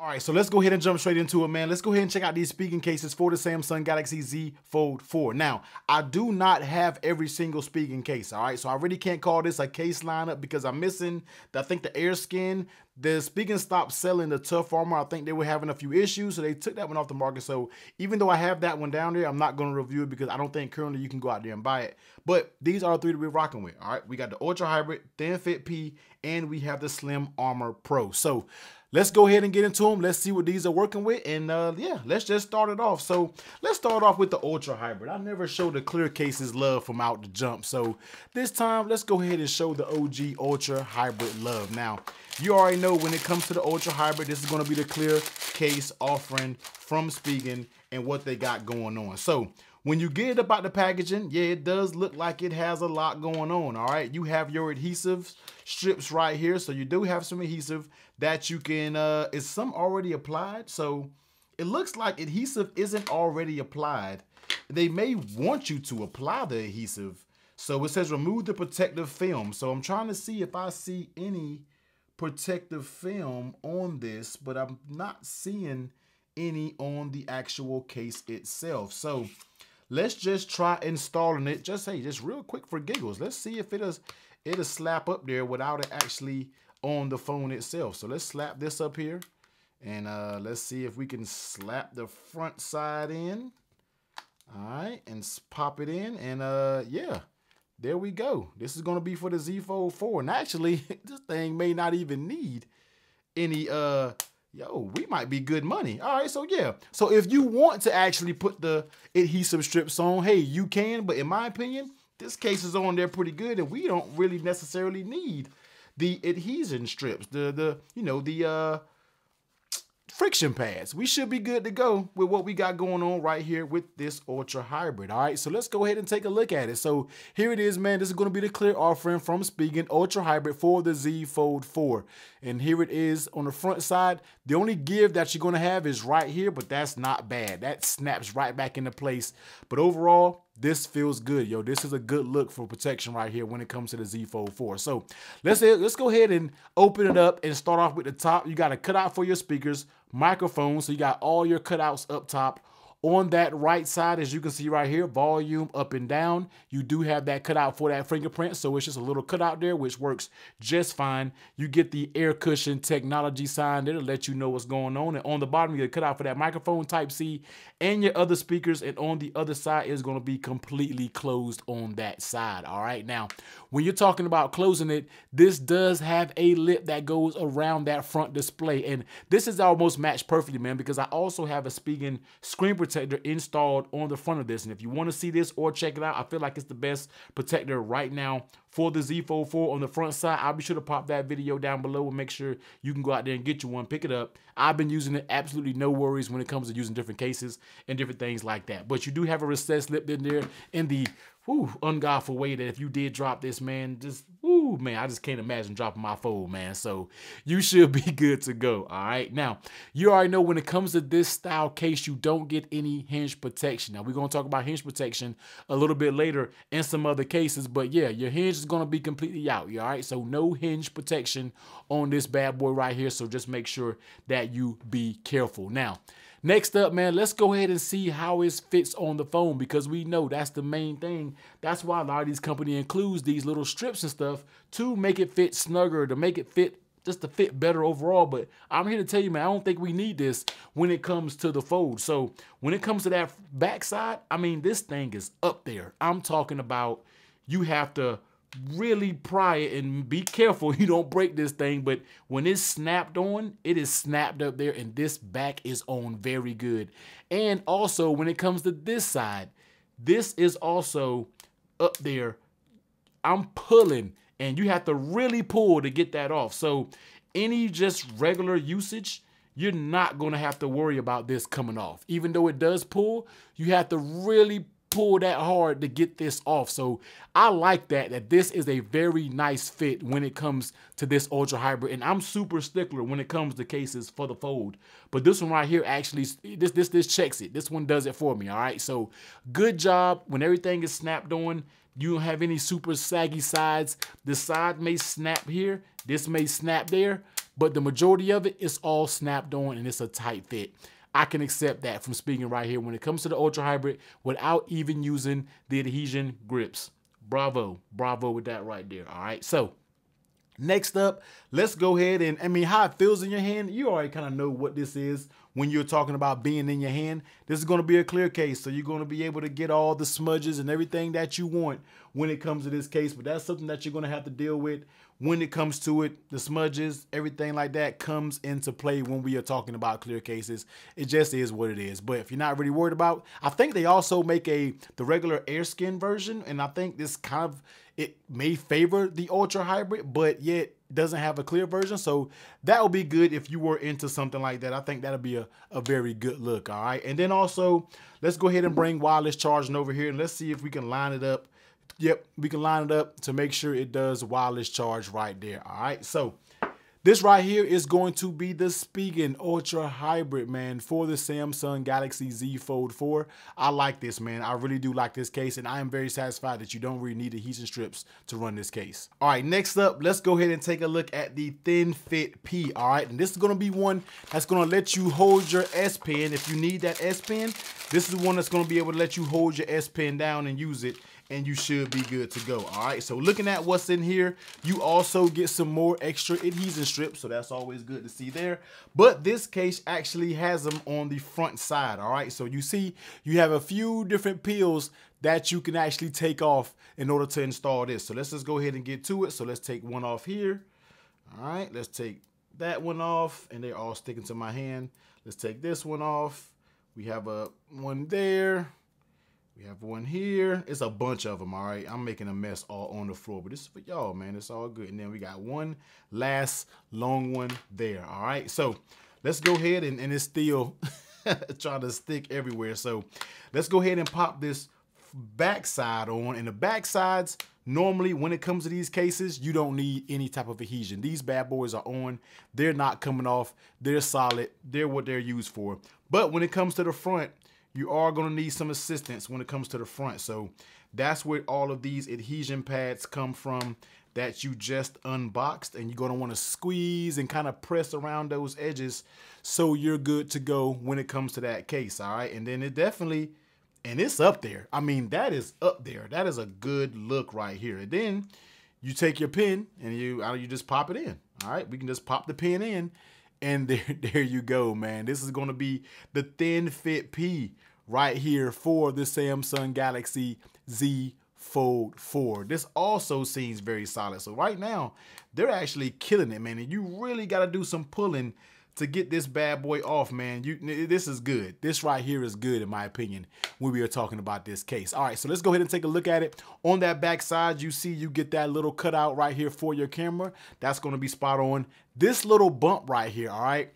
All right, so let's go ahead and jump straight into it, man. Let's go ahead and check out these speaking cases for the Samsung Galaxy Z Fold 4. Now, I do not have every single speaking case, all right? So I really can't call this a case lineup because I'm missing, I think, the air skin. The Spigen stopped selling the Tough Armor. I think they were having a few issues, so they took that one off the market. So even though I have that one down there, I'm not going to review it because I don't think currently you can go out there and buy it. But these are the three that we're rocking with, all right? We got the Ultra Hybrid, Thin Fit P, and we have the Slim Armor Pro. So let's go ahead and get into them. Let's see what these are working with. And yeah, let's just start it off. So let's start off with the Ultra Hybrid. I never show the clear cases love from out the jump. So this time, let's go ahead and show the OG Ultra Hybrid love. Now, you already know when it comes to the Ultra Hybrid, this is going to be the clear case offering from Spigen and what they got going on. So when you get it about the packaging, yeah, it does look like it has a lot going on, all right? You have your adhesive strips right here. So you do have some adhesive that you can, is some already applied? So it looks like adhesive isn't already applied. They may want you to apply the adhesive. So it says remove the protective film. So I'm trying to see if I see any protective film on this, but I'm not seeing any on the actual case itself. So let's just try installing it. Just real quick for giggles. Let's see if it'll slap up there without it actually on the phone itself. So let's slap this up here, and let's see if we can slap the front side in. All right, and pop it in, and yeah, there we go. This is gonna be for the Z Fold 4, and actually, this thing may not even need any yo, we might be good money. All right, so yeah. So if you want to actually put the adhesive strips on, hey, you can. But in my opinion, this case is on there pretty good, and we don't really necessarily need the adhesion strips, the friction pads. We should be good to go with what we got going on right here with this Ultra Hybrid. All right, so let's go ahead and take a look at it. So here it is, man. This is going to be the clear offering from Spigen Ultra Hybrid for the Z Fold 4. And here it is on the front side. The only give that you're going to have is right here, but that's not bad. That snaps right back into place. But overall, this feels good, yo. This is a good look for protection right here when it comes to the Z Fold 4. So let's go ahead and open it up and start off with the top. You got a cutout for your speakers, microphone, so you got all your cutouts up top. On that right side, as you can see right here, volume up and down. You do have that cutout for that fingerprint, so it's just a little cutout there, which works just fine. You get the air cushion technology sign there to let you know what's going on. And on the bottom, you get a cutout for that microphone Type-C and your other speakers. And on the other side is going to be completely closed on that side. All right, now, when you're talking about closing it, this does have a lip that goes around that front display. And this is almost matched perfectly, man, because I also have a Spigen screen protector installed on the front of this. And if you want to see this or check it out, I feel like it's the best protector right now for the Z Fold 4 on the front side. I'll be sure to pop that video down below and make sure you can go out there and get you one, pick it up. I've been using it, absolutely no worries when it comes to using different cases and different things like that. But you do have a recessed lip in there in the ungodful way that if you did drop this, man, man, I just can't imagine dropping my Fold, man. So you should be good to go. All right. Now, you already know when it comes to this style case, you don't get any hinge protection. Now, we're going to talk about hinge protection a little bit later in some other cases. But yeah, your hinge is going to be completely out. All right. So no hinge protection on this bad boy right here. So just make sure that you be careful. Now, next up, man, let's go ahead and see how it fits on the phone, because we know that's the main thing. That's why a lot of these companies includes these little strips and stuff to make it fit snugger, to make it fit, just to fit better overall. But I'm here to tell you, man, I don't think we need this when it comes to the Fold. So when it comes to that backside, I mean, this thing is up there. I'm talking about you have to really pry it and be careful you don't break this thing. But when it's snapped on, it is snapped up there, and this back is on very good. And also when it comes to this side, this is also up there. I'm pulling, and you have to really pull to get that off. So any just regular usage, you're not going to have to worry about this coming off. Even though it does pull, you have to really pull that hard to get this off. So I like that this is a very nice fit when it comes to this Ultra Hybrid. And I'm super stickler when it comes to cases for the Fold. But this one right here actually, this checks it. This one does it for me, all right? So good job. When everything is snapped on, you don't have any super saggy sides. The side may snap here. This may snap there. but the majority of it is all snapped on and it's a tight fit. I can accept that from Spigen right here when it comes to the Ultra Hybrid without even using the adhesion grips. Bravo. Bravo with that right there. All right. So next up, let's go ahead and, how it feels in your hand. You already kind of know what this is when you're talking about being in your hand. This is going to be a clear case. So you're going to be able to get all the smudges and everything that you want when it comes to this case. But that's something that you're going to have to deal with when it comes to it. The smudges, everything like that comes into play when we are talking about clear cases. It just is what it is. But if you're not really worried about, I think they also make the regular air skin version. And I think this kind of, it may favor the Ultra Hybrid, but yet doesn't have a clear version. So that will be good if you were into something like that. I think that'll be a very good look. All right. And then also, let's go ahead and bring wireless charging over here and let's see if we can line it up. Yep, we can line it up to make sure it does wireless charge right there. All right, so this right here is going to be the Spigen Ultra Hybrid, man, for the Samsung Galaxy Z Fold 4. I like this, man. I really do like this case, and I am very satisfied that you don't really need adhesion strips to run this case. All right, next up, let's go ahead and take a look at the Thin Fit P, all right? And this is going to be one that's going to let you hold your S Pen. If you need that S Pen, this is one that's going to be able to let you hold your S Pen down and use it, and you should be good to go. All right, so looking at what's in here, you also get some more extra adhesion strips, so that's always good to see there. But this case actually has them on the front side. All right, so you see you have a few different peels that you can actually take off in order to install this. So let's just go ahead and get to it. So let's take one off here. All right, let's take that one off, and they're all sticking to my hand. Let's take this one off. We have one there. We have one here. It's a bunch of them, all right? I'm making a mess all on the floor, but this is for y'all, man. It's all good. And then we got one last long one there, all right? So let's go ahead, and it's still trying to stick everywhere. So let's go ahead and pop this backside on. And the backsides, normally when it comes to these cases, you don't need any type of adhesion. These bad boys are on. They're not coming off. They're solid. They're what they're used for. But when it comes to the front, you are going to need some assistance when it comes to the front. So that's where all of these adhesion pads come from that you just unboxed, and you're going to want to squeeze and kind of press around those edges so you're good to go when it comes to that case. All right. And then it definitely, and it's up there. I mean, that is up there. That is a good look right here. And then you take your pen and you just pop it in. All right. We can just pop the pen in. And there you go, man. This is going to be the Thin Fit P right here for the Samsung Galaxy Z Fold 4. This also seems very solid. So right now, they're actually killing it, man. And you really got to do some pulling to get this bad boy off, man. This is good. This right here is good, in my opinion, when we are talking about this case. All right, so let's go ahead and take a look at it. On that back side, you see you get that little cutout right here for your camera. That's going to be spot on. This little bump right here, all right?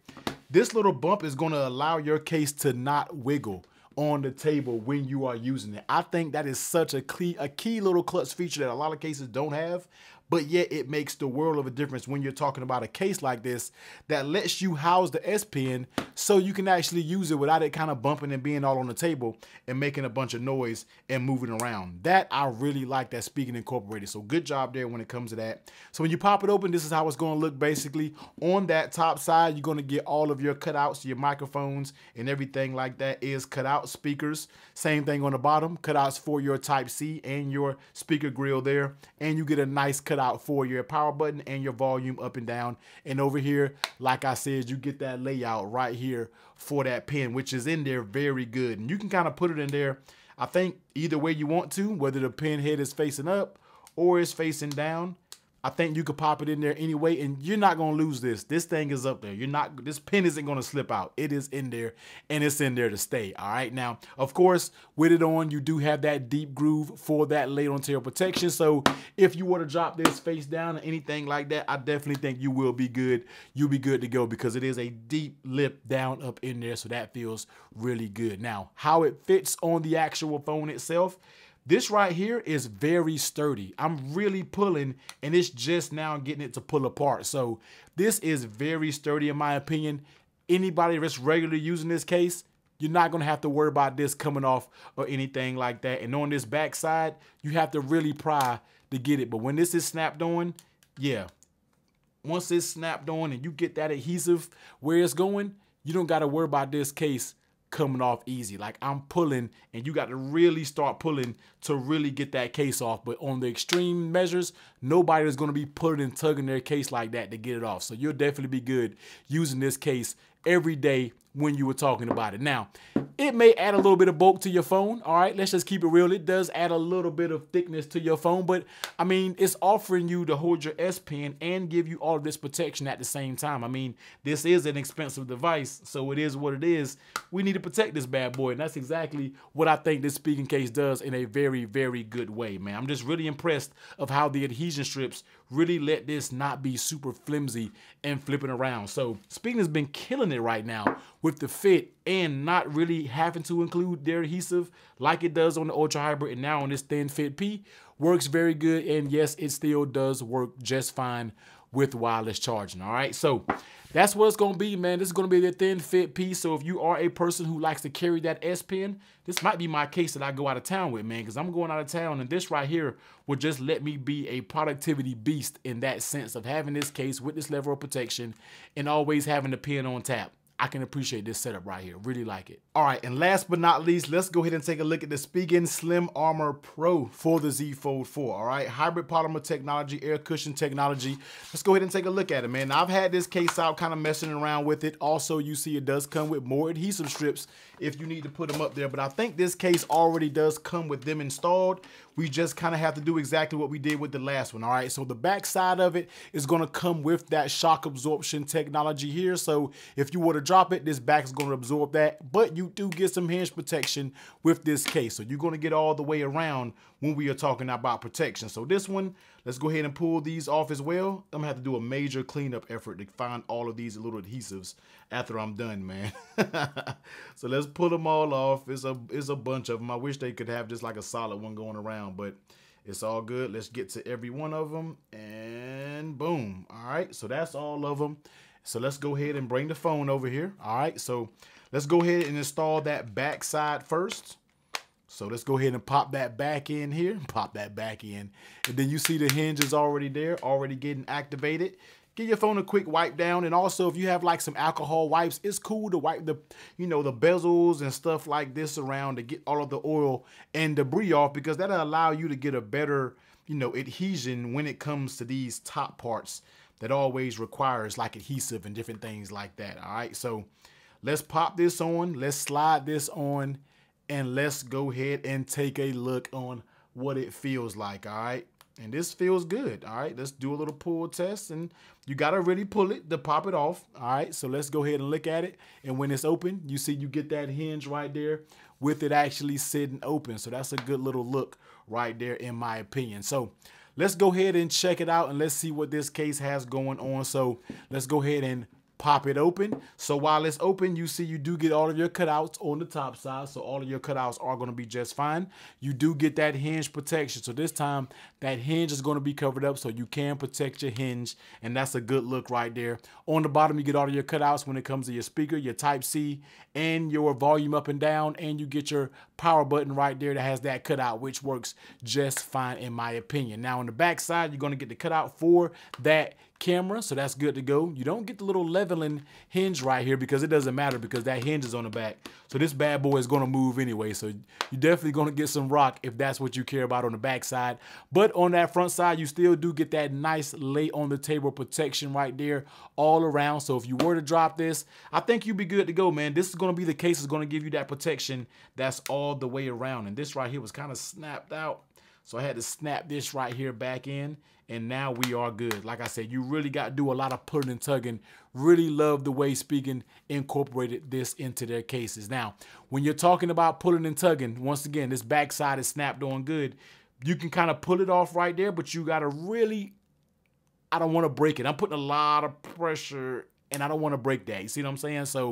This little bump is going to allow your case to not wiggle on the table when you are using it. I think that is such a key little clutch feature that a lot of cases don't have, but yet it makes the world of a difference when you're talking about a case like this that lets you house the S Pen so you can actually use it without it kind of bumping and being all on the table and making a bunch of noise and moving around. That I really like that Spigen incorporated. So good job there when it comes to that. So when you pop it open, this is how it's going to look basically. On that top side, you're going to get all of your cutouts, your microphones and everything like that is cut out. Speakers, same thing on the bottom, cutouts for your Type-C and your speaker grill there. And you get a nice cutout for your power button and your volume up and down. And over here, like I said, you get that layout right here for that pen, which is in there very good. And you can kind of put it in there, I think, either way you want to, whether the pen head is facing up or is facing down. I think you could pop it in there anyway, and you're not going to lose this. This thing is up there. This pen isn't going to slip out. It is in there, and it's in there to stay. All right. Now, of course, with it on, you do have that deep groove for that lay-on-tail protection. So if you were to drop this face down or anything like that, I definitely think you will be good. You'll be good to go because it is a deep lip down up in there. So that feels really good. Now, how it fits on the actual phone itself, this right here is very sturdy. I'm really pulling, and it's just now getting it to pull apart. So this is very sturdy in my opinion. Anybody that's regularly using this case, you're not going to have to worry about this coming off or anything like that. And on this back side, you have to really pry to get it. But when this is snapped on, yeah, once it's snapped on and you get that adhesive where it's going, you don't got to worry about this case coming off easy. Like I'm pulling and you got to really start pulling to really get that case off. But on the extreme measures, nobody is going to be pulling and tugging their case like that to get it off. So you'll definitely be good using this case every day when you were talking about it. Now, it may add a little bit of bulk to your phone. All right, let's just keep it real. It does add a little bit of thickness to your phone, but I mean, it's offering you to hold your S Pen and give you all of this protection at the same time. I mean, this is an expensive device, so it is what it is. We need to protect this bad boy, and that's exactly what I think this Spigen case does in a very, very good way, man. I'm just really impressed of how the adhesion strips really let this not be super flimsy and flipping around. So Spigen has been killing it right now with the fit and not really having to include their adhesive like it does on the Ultra Hybrid and now on this Thin Fit P. Works very good, and yes, it still does work just fine with wireless charging. All right, so that's what it's gonna be, man. This is gonna be the Thin Fit P. So if you are a person who likes to carry that S Pen, this might be my case that I go out of town with, man, because I'm going out of town, and this right here will just let me be a productivity beast in that sense of having this case with this level of protection and always having the pen on tap. I can appreciate this setup right here. Really like it. All right, and last but not least, let's go ahead and take a look at the Spigen Slim Armor Pro for the Z Fold 4. All right, hybrid polymer technology, air cushion technology. Let's go ahead and take a look at it, man. Now, I've had this case out kind of messing around with it. Also, you see it does come with more adhesive strips if you need to put them up there, but I think this case already does come with them installed. We just kind of have to do exactly what we did with the last one. All right, so the back side of it is going to come with that shock absorption technology here. So if you were to drop it, this back is going to absorb that, but you do get some hinge protection with this case. So you're going to get all the way around when we are talking about protection. So this one, let's go ahead and pull these off as well. I'm gonna have to do a major cleanup effort to find all of these little adhesives after I'm done, man. So let's pull them all off. It's a bunch of them. I wish they could have just like a solid one going around, but it's all good. Let's get to every one of them, and boom. All right, so that's all of them. So let's go ahead and bring the phone over here. All right, so let's go ahead and install that back side first. So let's go ahead and pop that back in here, pop that back in. And then you see the hinge is already there, already getting activated. Give your phone a quick wipe down. And also if you have like some alcohol wipes, it's cool to wipe the, the bezels and stuff like this around to get all of the oil and debris off, because that'll allow you to get a better, adhesion when it comes to these top parts that always requires like adhesive and different things like that. All right, so let's pop this on, let's slide this on, and let's go ahead and take a look on what it feels like. All right, and this feels good. All right, let's do a little pull test, and you got to really pull it to pop it off. All right, so let's go ahead and look at it, and when it's open, you see you get that hinge right there with it actually sitting open. So that's a good little look right there in my opinion. So let's go ahead and check it out, and let's see what this case has going on. So let's go ahead and pop it open. So while it's open, you see you do get all of your cutouts on the top side. So all of your cutouts are going to be just fine. You do get that hinge protection. So this time that hinge is going to be covered up so you can protect your hinge. And that's a good look right there. On the bottom, you get all of your cutouts when it comes to your speaker, your Type-C, and your volume up and down. And you get your power button right there that has that cutout, which works just fine in my opinion. Now on the back side, you're going to get the cutout for that camera, so that's good to go. You don't get the little leveling hinge right here because it doesn't matter because that hinge is on the back. So this bad boy is going to move anyway. So you're definitely going to get some rock if that's what you care about on the back side. But on that front side, you still do get that nice lay on the table protection right there all around. So if you were to drop this, I think you'd be good to go, man. This is going to be the case that's going to give you that protection that's all the way around. And this right here was kind of snapped out. So I had to snap this right here back in, and now we are good. Like I said, you really got to do a lot of pulling and tugging. Really love the way Spigen incorporated this into their cases. Now, when you're talking about pulling and tugging, once again, this backside is snapped on good. You can kind of pull it off right there, but you got to really, I don't want to break it. I'm putting a lot of pressure, and I don't want to break that. You see what I'm saying? So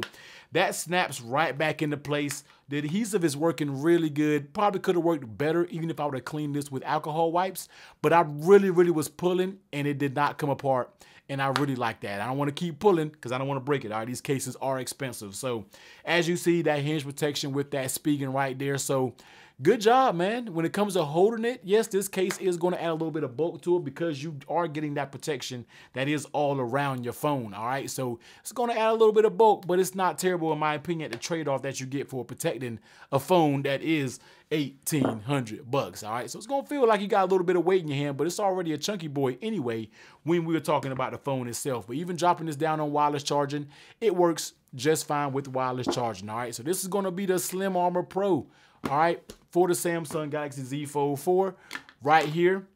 that snaps right back into place. The adhesive is working really good. Probably could have worked better even if I would have cleaned this with alcohol wipes. But I really was pulling, and it did not come apart. And I really like that. I don't want to keep pulling because I don't want to break it. All right, these cases are expensive. So as you see, that hinge protection with that Spigen right there. So good job, man. When it comes to holding it, yes, this case is going to add a little bit of bulk to it because you are getting that protection that is all around your phone, all right? So it's going to add a little bit of bulk, but it's not terrible, in my opinion, at the trade-off that you get for protecting a phone that is $1,800, all right? So it's going to feel like you got a little bit of weight in your hand, but it's already a chunky boy anyway when we were talking about the phone itself. But even dropping this down on wireless charging, it works just fine with wireless charging, all right? So this is going to be the Slim Armor Pro, all right, for the Samsung Galaxy Z Fold 4. Right here,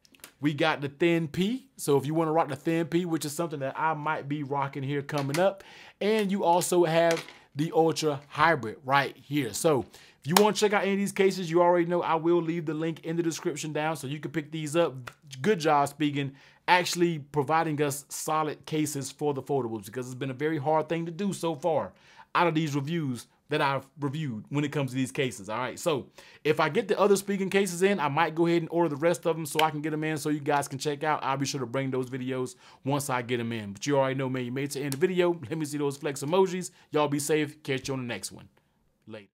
we got the Thin P. So if you want to rock the Thin P, which is something that I might be rocking here coming up. And you also have the Ultra Hybrid right here. So if you want to check out any of these cases, you already know I will leave the link in the description down so you can pick these up. Good job, Spigen, actually providing us solid cases for the foldables, because it's been a very hard thing to do so far out of these reviews that I've reviewed when it comes to these cases, all right? So if I get the other Spigen cases in, I might go ahead and order the rest of them so I can get them in so you guys can check out. I'll be sure to bring those videos once I get them in. But you already know, man, you made it to the end of the video. Let me see those flex emojis. Y'all be safe. Catch you on the next one. Later.